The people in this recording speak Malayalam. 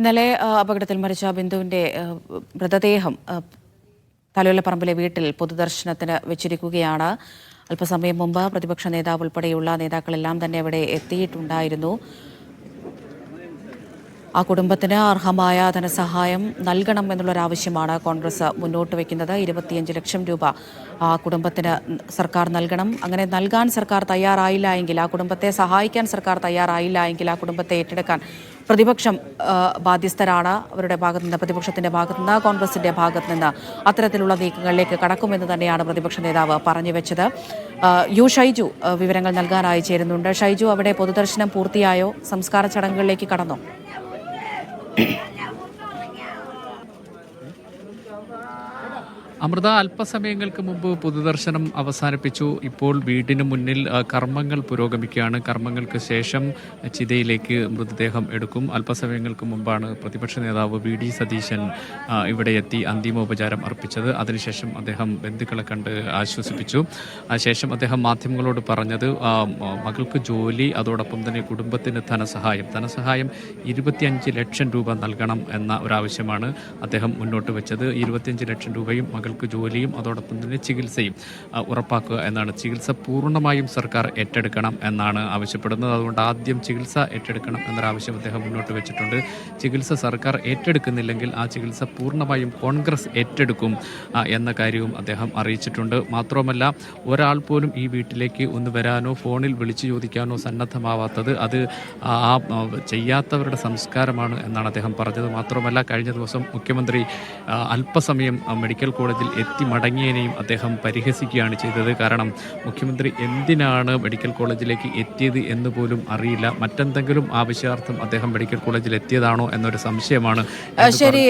ഇന്നലെ അപകടത്തിൽ മരിച്ച ബിന്ദുവിന്റെ മൃതദേഹം തലയോലപ്പറമ്പിലെ വീട്ടിൽ പൊതുദർശനത്തിന് വെച്ചിരിക്കുകയാണ്. അല്പസമയം മുമ്പ് പ്രതിപക്ഷ നേതാവ് ഉൾപ്പെടെയുള്ള നേതാക്കളെല്ലാം തന്നെ അവിടെ എത്തിയിട്ടുണ്ടായിരുന്നു. ആ കുടുംബത്തിന് അർഹമായ ധനസഹായം നൽകണം എന്നുള്ളൊരാവശ്യമാണ് കോൺഗ്രസ് മുന്നോട്ട് വയ്ക്കുന്നത്. 25 ലക്ഷം രൂപ ആ കുടുംബത്തിന് സർക്കാർ നൽകണം. അങ്ങനെ നൽകാൻ സർക്കാർ തയ്യാറായില്ല എങ്കിൽ, ആ കുടുംബത്തെ സഹായിക്കാൻ സർക്കാർ തയ്യാറായില്ല എങ്കിൽ ആ കുടുംബത്തെ ഏറ്റെടുക്കാൻ പ്രതിപക്ഷം ബാധ്യസ്ഥരാണ്. അവരുടെ ഭാഗത്തുനിന്ന്, പ്രതിപക്ഷത്തിന്റെ ഭാഗത്തുനിന്ന്, കോൺഗ്രസിന്റെ ഭാഗത്തുനിന്ന് അത്തരത്തിലുള്ള നീക്കങ്ങളിലേക്ക് കടക്കുമെന്ന് തന്നെയാണ് പ്രതിപക്ഷ നേതാവ് പറഞ്ഞു വെച്ചത്. യു ഷൈജു വിവരങ്ങൾ നൽകാനായി ചേരുന്നുണ്ട്. ഷൈജു, അവിടെ പൊതുദർശനം പൂർത്തിയായോ? സംസ്കാര ചടങ്ങുകളിലേക്ക് കടന്നോ? അമൃത, അല്പസമയങ്ങൾക്ക് മുമ്പ് പൊതുദർശനം അവസാനിപ്പിച്ചു. ഇപ്പോൾ വീടിന് മുന്നിൽ കർമ്മങ്ങൾ പുരോഗമിക്കുകയാണ്. കർമ്മങ്ങൾക്ക് ശേഷം ചിതയിലേക്ക് മൃതദേഹം എടുക്കും. അല്പസമയങ്ങൾക്ക് മുമ്പാണ് പ്രതിപക്ഷ നേതാവ് വി.ഡി. സതീശൻ ഇവിടെ എത്തി അന്തിമോപചാരം അർപ്പിച്ചത്. അതിനുശേഷം അദ്ദേഹം ബന്ധുക്കളെ കണ്ട് ആശ്വസിപ്പിച്ചു. ശേഷം അദ്ദേഹം മാധ്യമങ്ങളോട് പറഞ്ഞത് മകൾക്ക് ജോലി, അതോടൊപ്പം തന്നെ കുടുംബത്തിന് ധനസഹായം 25 ലക്ഷം രൂപ നൽകണം എന്ന ഒരാവശ്യമാണ് അദ്ദേഹം മുന്നോട്ട് വെച്ചത്. 25 ലക്ഷം രൂപയും മകൾക്ക് ജോലിയും അതോടൊപ്പം തന്നെ ചികിത്സയും ഉറപ്പാക്കുക എന്നാണ്. ചികിത്സ പൂർണ്ണമായും സർക്കാർ ഏറ്റെടുക്കണം എന്നാണ് ആവശ്യപ്പെടുന്നത്. അതുകൊണ്ട് ആദ്യം ചികിത്സ ഏറ്റെടുക്കണം എന്നൊരാവശ്യം അദ്ദേഹം മുന്നോട്ട് വെച്ചിട്ടുണ്ട്. ചികിത്സ സർക്കാർ ഏറ്റെടുക്കുന്നില്ലെങ്കിൽ ആ ചികിത്സ പൂർണ്ണമായും കോൺഗ്രസ് ഏറ്റെടുക്കും എന്ന കാര്യവും അദ്ദേഹം അറിയിച്ചിട്ടുണ്ട്. മാത്രമല്ല, ഒരാൾ പോലും ഈ വീട്ടിലേക്ക് ഒന്ന് വരാനോ ഫോണിൽ വിളിച്ചു ചോദിക്കാനോ സന്നദ്ധമാവാത്തത് അത് ചെയ്യാത്തവരുടെ സംസ്കാരമാണ് എന്നാണ് അദ്ദേഹം പറഞ്ഞത്. മാത്രമല്ല, കഴിഞ്ഞ ദിവസം മുഖ്യമന്ത്രി അല്പസമയം മെഡിക്കൽ കോളേജിൽ എത്തി മടങ്ങിയതിനെയും അദ്ദേഹം പരിഹസിക്കുകയാണ് ചെയ്തത്. കാരണം മുഖ്യമന്ത്രി എന്തിനാണ് മെഡിക്കൽ കോളേജിലേക്ക് എത്തിയത് എന്ന് പോലും അറിയില്ല. മറ്റെന്തെങ്കിലും ആവശ്യാർത്ഥം അദ്ദേഹം മെഡിക്കൽ കോളേജിൽ എത്തിയതാണോ എന്നൊരു സംശയമാണ്. ശരി